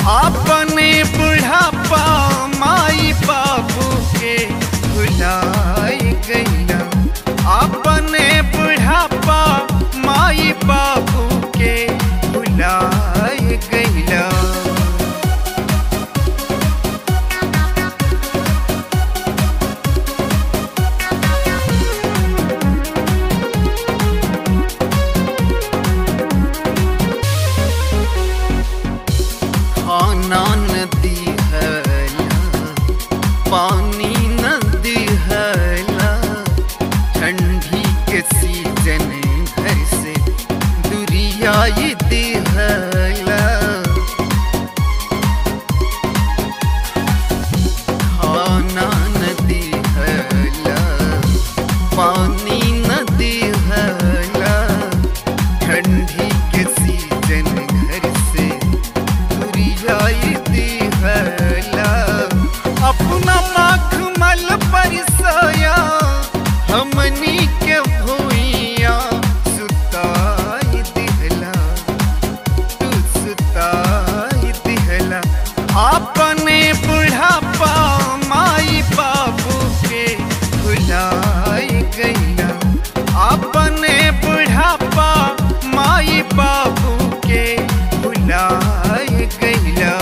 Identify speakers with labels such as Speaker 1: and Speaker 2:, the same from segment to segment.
Speaker 1: अपने बुढ़ापा माई बाबू के भुलाई गईला। अपने बुढ़ापा माई बाबू के भुलाई गईला। खाना नदी हैला, पानी नदी हैला, ठंडी के सीजन घर से दुरियाई दी हैला। खाना नदी हैला, पानी नदी हैला, ठंडी के सीजन घर से दी हैला। अपना मखमल परिसया हमनी के भूइया सुताई दिहला, तू सुताई दिहला। अपने बुढ़ापा माई बाबू के भुलाई गईला। अपने बुढ़ापा माई बाबू के भुलाई गईला।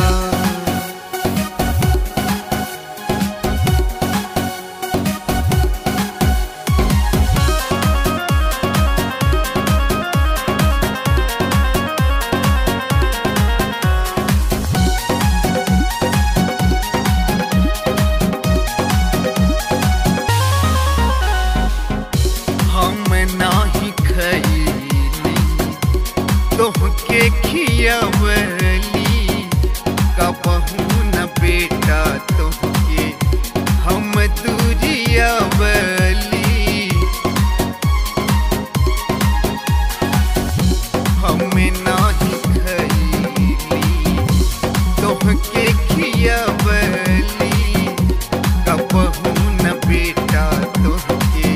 Speaker 1: हम नाही खैली तोहके खियावली, कबहू न बेटा तोहके हम दूरियावली। हम नाही खैली तोहके खियावली, कबहू न बेटा तोहके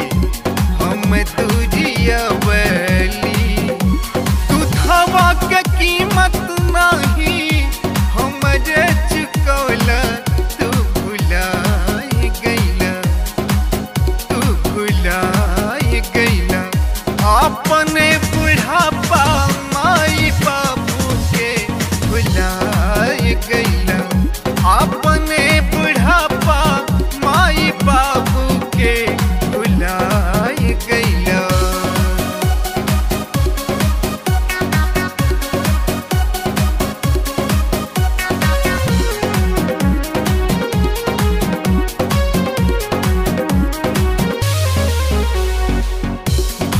Speaker 1: हम दूरियावली। दूधवा के कीमत नहीं हमरे चुकौला, तू भुलाई गईला, तू भुलाई गईला। अपने बुढ़ापा माई बाबू के भुलाई गईला। अपने बुढ़ापा माई बाबू के भुलाई गईला।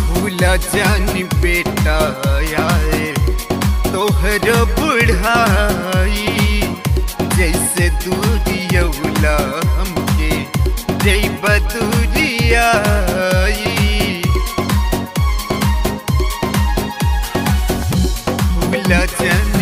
Speaker 1: भूला जानी बेटा यारे तोहर बुढ़ाई, जैसे दूरियौला हमके जैब दूरियाई। भूला जानी